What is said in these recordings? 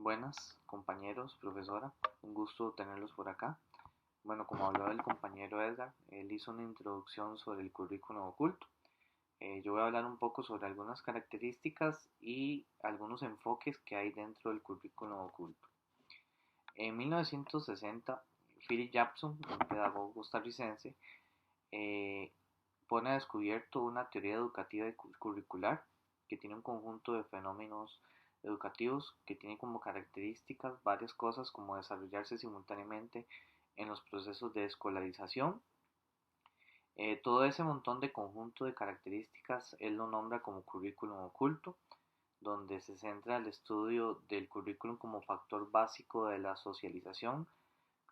Buenas, compañeros, profesora, un gusto tenerlos por acá. Bueno, como habló el compañero Edgar, él hizo una introducción sobre el currículum oculto. Yo voy a hablar un poco sobre algunas características y algunos enfoques que hay dentro del currículum oculto. En 1960, Philip Jackson, un pedagogo costarricense, eh, pone a descubierto una teoría educativa y curricular que tiene un conjunto de fenómenos educativos que tiene como características varias cosas como desarrollarse simultáneamente en los procesos de escolarización. Todo ese montón de conjunto de características él lo nombra como currículum oculto, donde se centra el estudio del currículum como factor básico de la socialización,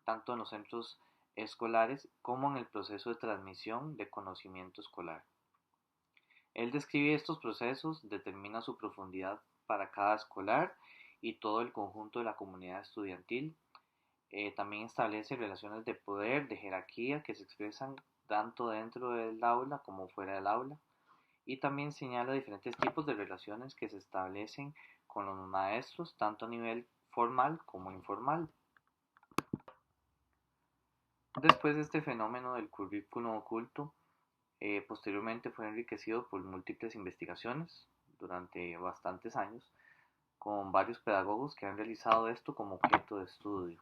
tanto en los centros escolares como en el proceso de transmisión de conocimiento escolar. Él describe estos procesos, determina su profundidad para cada escolar y todo el conjunto de la comunidad estudiantil. También establece relaciones de poder, de jerarquía que se expresan tanto dentro del aula como fuera del aula. Y también señala diferentes tipos de relaciones que se establecen con los maestros, tanto a nivel formal como informal. Después de este fenómeno del currículum oculto, posteriormente fue enriquecido por múltiples investigaciones durante bastantes años, con varios pedagogos que han realizado esto como objeto de estudio.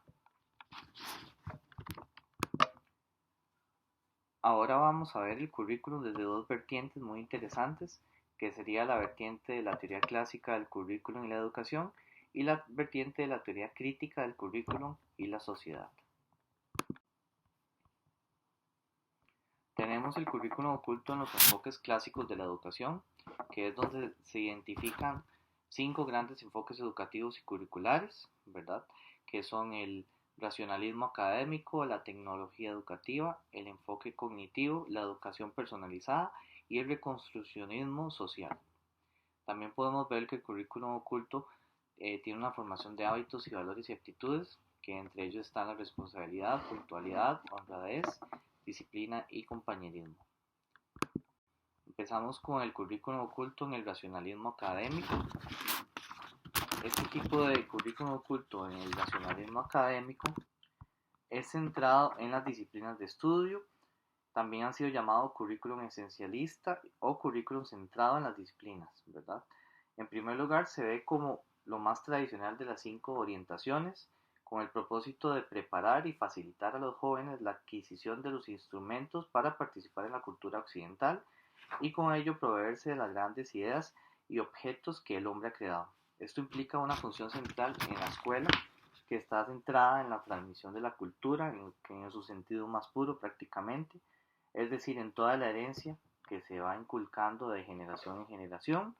Ahora vamos a ver el currículum desde dos vertientes muy interesantes, que sería la vertiente de la teoría clásica del currículum y la educación, y la vertiente de la teoría crítica del currículum y la sociedad. Tenemos el currículum oculto en los enfoques clásicos de la educación, que es donde se identifican 5 grandes enfoques educativos y curriculares, ¿verdad? Que son el racionalismo académico, la tecnología educativa, el enfoque cognitivo, la educación personalizada y el reconstruccionismo social. También podemos ver que el currículum oculto tiene una formación de hábitos y valores y actitudes, que entre ellos están la responsabilidad, puntualidad, honradez, disciplina y compañerismo. Empezamos con el currículum oculto en el racionalismo académico. Este tipo de currículum oculto en el racionalismo académico es centrado en las disciplinas de estudio. También han sido llamados currículum esencialista o currículum centrado en las disciplinas, ¿verdad? En primer lugar, se ve como lo más tradicional de las 5 orientaciones, con el propósito de preparar y facilitar a los jóvenes la adquisición de los instrumentos para participar en la cultura occidental y con ello proveerse de las grandes ideas y objetos que el hombre ha creado. Esto implica una función central en la escuela que está centrada en la transmisión de la cultura, en su sentido más puro prácticamente, es decir, en toda la herencia que se va inculcando de generación en generación,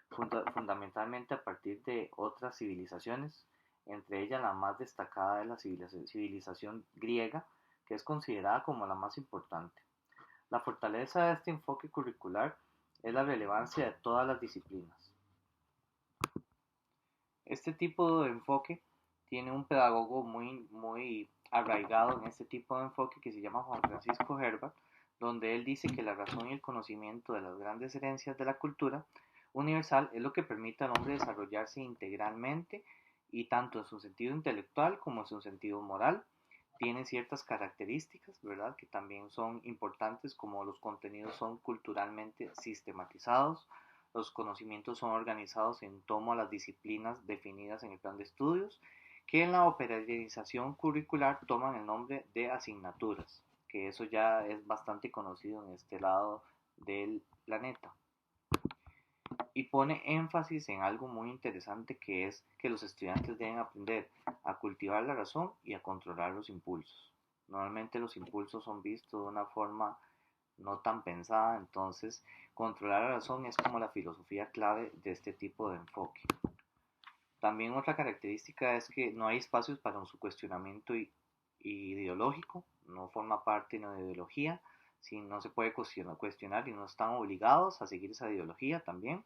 fundamentalmente a partir de otras civilizaciones, entre ellas la más destacada es la civilización griega, que es considerada como la más importante. La fortaleza de este enfoque curricular es la relevancia de todas las disciplinas. Este tipo de enfoque tiene un pedagogo muy arraigado en este tipo de enfoque que se llama Juan Francisco Herbert, donde él dice que la razón y el conocimiento de las grandes herencias de la cultura universal es lo que permite al hombre desarrollarse integralmente y tanto en su sentido intelectual como en su sentido moral. Tiene ciertas características, ¿verdad?, que también son importantes, como los contenidos son culturalmente sistematizados, los conocimientos son organizados en torno a las disciplinas definidas en el plan de estudios, que en la operacionalización curricular toman el nombre de asignaturas, que eso ya es bastante conocido en este lado del planeta. Y pone énfasis en algo muy interesante, que es que los estudiantes deben aprender a cultivar la razón y a controlar los impulsos. Normalmente los impulsos son vistos de una forma no tan pensada, entonces controlar la razón es como la filosofía clave de este tipo de enfoque. También otra característica es que no hay espacios para su cuestionamiento ideológico, no forma parte de una ideología, si no se puede cuestionar y no están obligados a seguir esa ideología también.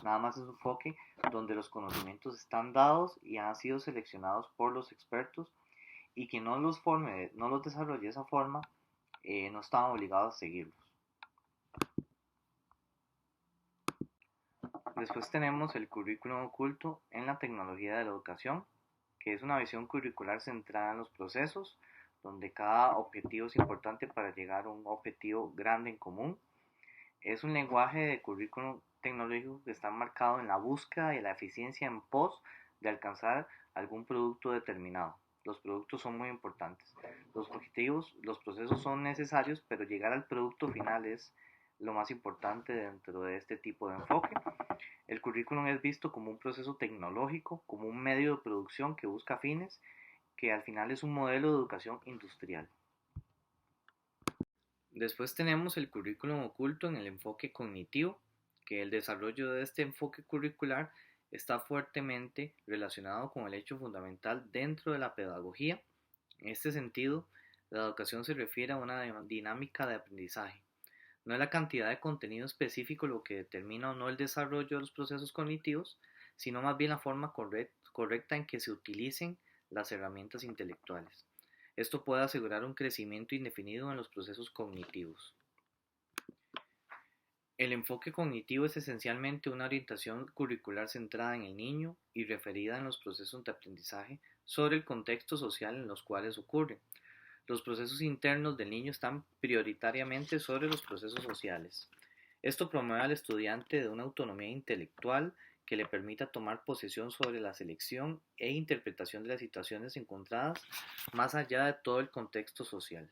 Nada más es un enfoque donde los conocimientos están dados y han sido seleccionados por los expertos, y quien no los forme, no los desarrolle de esa forma, no están obligados a seguirlos. Después tenemos el currículum oculto en la tecnología de la educación. que es una visión curricular centrada en los procesos, donde cada objetivo es importante para llegar a un objetivo grande en común. Es un lenguaje de currículum tecnológico que está marcado en la búsqueda y la eficiencia en pos de alcanzar algún producto determinado. Los productos son muy importantes. Los objetivos, los procesos son necesarios, pero llegar al producto final es lo más importante dentro de este tipo de enfoque. El currículum es visto como un proceso tecnológico, como un medio de producción que busca fines, que al final es un modelo de educación industrial. Después tenemos el currículum oculto en el enfoque cognitivo, que el desarrollo de este enfoque curricular está fuertemente relacionado con el hecho fundamental dentro de la pedagogía. En este sentido, la educación se refiere a una dinámica de aprendizaje. No es la cantidad de contenido específico lo que determina o no el desarrollo de los procesos cognitivos, sino más bien la forma correcta en que se utilicen las herramientas intelectuales. Esto puede asegurar un crecimiento indefinido en los procesos cognitivos. El enfoque cognitivo es esencialmente una orientación curricular centrada en el niño y referida en los procesos de aprendizaje sobre el contexto social en los cuales ocurre. Los procesos internos del niño están prioritariamente sobre los procesos sociales. Esto promueve al estudiante de una autonomía intelectual que le permita tomar posesión sobre la selección e interpretación de las situaciones encontradas más allá de todo el contexto social.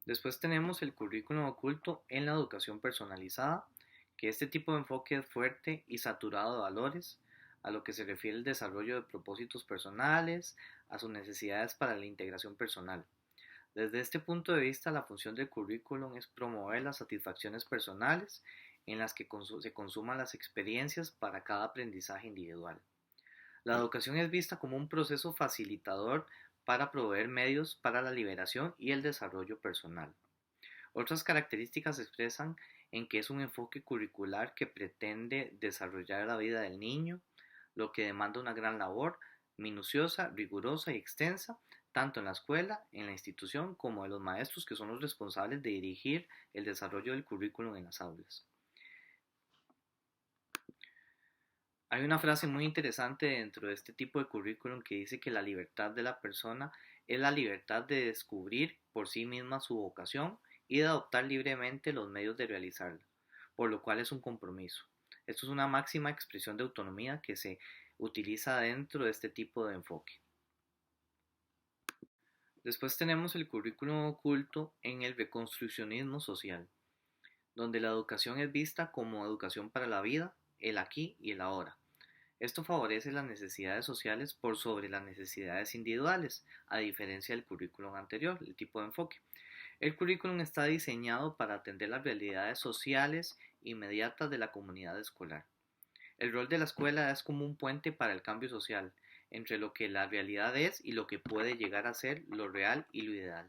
Después tenemos el currículum oculto en la educación personalizada, que este tipo de enfoque es fuerte y saturado de valores, a lo que se refiere el desarrollo de propósitos personales, a sus necesidades para la integración personal. Desde este punto de vista, la función del currículum es promover las satisfacciones personales en las que se consuman las experiencias para cada aprendizaje individual. La educación es vista como un proceso facilitador para proveer medios para la liberación y el desarrollo personal. Otras características se expresan en que es un enfoque curricular que pretende desarrollar la vida del niño, lo que demanda una gran labor minuciosa, rigurosa y extensa, tanto en la escuela, en la institución, como de los maestros que son los responsables de dirigir el desarrollo del currículum en las aulas. Hay una frase muy interesante dentro de este tipo de currículum que dice que la libertad de la persona es la libertad de descubrir por sí misma su vocación y de adoptar libremente los medios de realizarla, por lo cual es un compromiso. Esto es una máxima expresión de autonomía que se utiliza dentro de este tipo de enfoque. Después tenemos el currículum oculto en el reconstruccionismo social, donde la educación es vista como educación para la vida, el aquí y el ahora. Esto favorece las necesidades sociales por sobre las necesidades individuales, a diferencia del currículum anterior, el tipo de enfoque. El currículum está diseñado para atender las realidades sociales inmediatas de la comunidad escolar. El rol de la escuela es como un puente para el cambio social, entre lo que la realidad es y lo que puede llegar a ser lo real y lo ideal.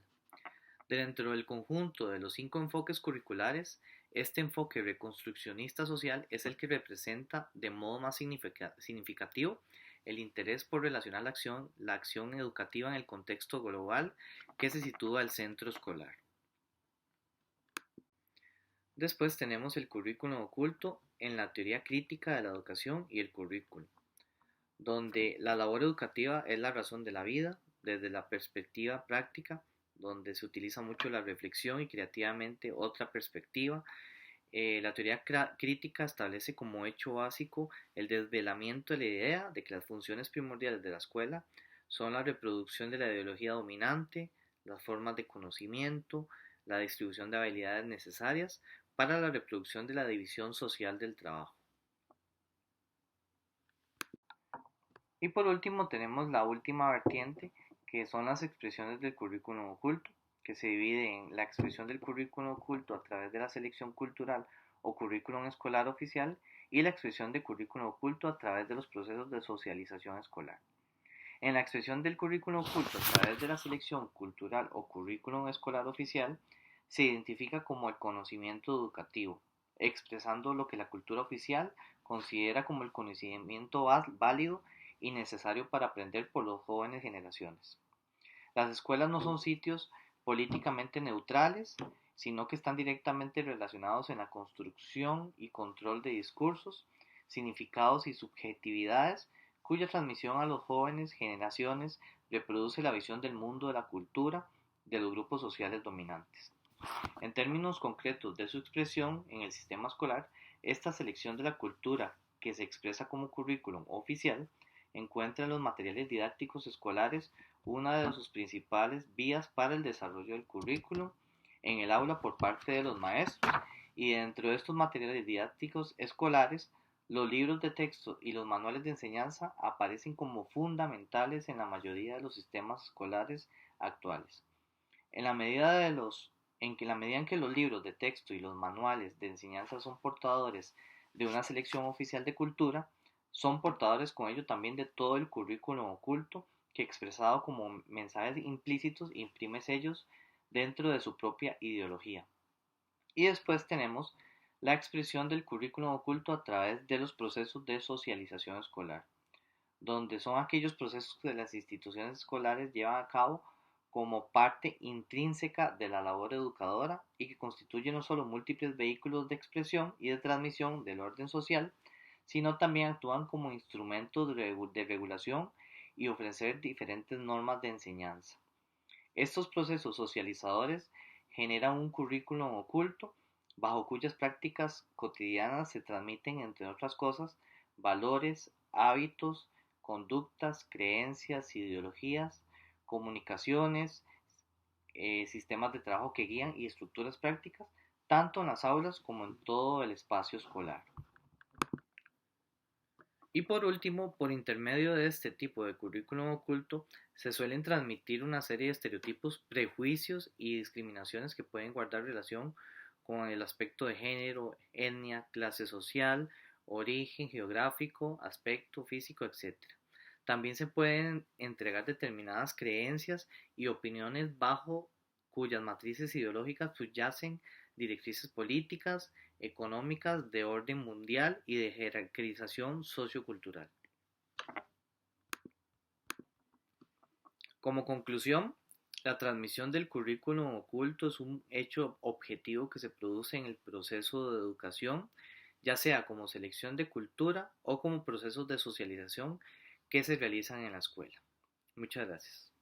Dentro del conjunto de los 5 enfoques curriculares, este enfoque reconstruccionista social es el que representa de modo más significativo el interés por relacionar la acción educativa en el contexto global que se sitúa al centro escolar. Después tenemos el currículum oculto en la teoría crítica de la educación y el currículum, donde la labor educativa es la razón de la vida desde la perspectiva práctica, donde se utiliza mucho la reflexión y creativamente otra perspectiva. La teoría crítica establece como hecho básico el desvelamiento de la idea de que las funciones primordiales de la escuela son la reproducción de la ideología dominante, las formas de conocimiento, la distribución de habilidades necesarias para la reproducción de la división social del trabajo. Y por último tenemos la última vertiente, que son las expresiones del currículum oculto, que se divide en la expresión del currículum oculto a través de la selección cultural o currículum escolar oficial y la expresión del currículum oculto a través de los procesos de socialización escolar. En la expresión del currículum oculto a través de la selección cultural o currículum escolar oficial se identifica como el conocimiento educativo, expresando lo que la cultura oficial considera como el conocimiento válido y necesario para aprender por las jóvenes generaciones. Las escuelas no son sitios políticamente neutrales, sino que están directamente relacionados en la construcción y control de discursos, significados y subjetividades cuya transmisión a los jóvenes generaciones reproduce la visión del mundo de la cultura de los grupos sociales dominantes. En términos concretos de su expresión en el sistema escolar, esta selección de la cultura, que se expresa como currículum oficial, encuentra en los materiales didácticos escolares una de sus principales vías para el desarrollo del currículum en el aula por parte de los maestros, y dentro de estos materiales didácticos escolares, los libros de texto y los manuales de enseñanza aparecen como fundamentales en la mayoría de los sistemas escolares actuales. En la medida de los en la medida en que los libros de texto y los manuales de enseñanza son portadores de una selección oficial de cultura, son portadores con ello también de todo el currículum oculto que, expresado como mensajes implícitos, imprime sellos dentro de su propia ideología. Y después tenemos la expresión del currículum oculto a través de los procesos de socialización escolar, donde son aquellos procesos que las instituciones escolares llevan a cabo como parte intrínseca de la labor educadora y que constituyen no solo múltiples vehículos de expresión y de transmisión del orden social, sino también actúan como instrumentos de regulación y ofrecer diferentes normas de enseñanza. Estos procesos socializadores generan un currículum oculto bajo cuyas prácticas cotidianas se transmiten, entre otras cosas, valores, hábitos, conductas, creencias, ideologías, comunicaciones, sistemas de trabajo que guían y estructuras prácticas, tanto en las aulas como en todo el espacio escolar. Y por último, por intermedio de este tipo de currículum oculto, se suelen transmitir una serie de estereotipos, prejuicios y discriminaciones que pueden guardar relación con el aspecto de género, etnia, clase social, origen geográfico, aspecto físico, etc. También se pueden entregar determinadas creencias y opiniones bajo cuyas matrices ideológicas subyacen directrices políticas, económicas, de orden mundial y de jerarquización sociocultural. Como conclusión, la transmisión del currículum oculto es un hecho objetivo que se produce en el proceso de educación, ya sea como selección de cultura o como procesos de socialización que se realizan en la escuela. Muchas gracias.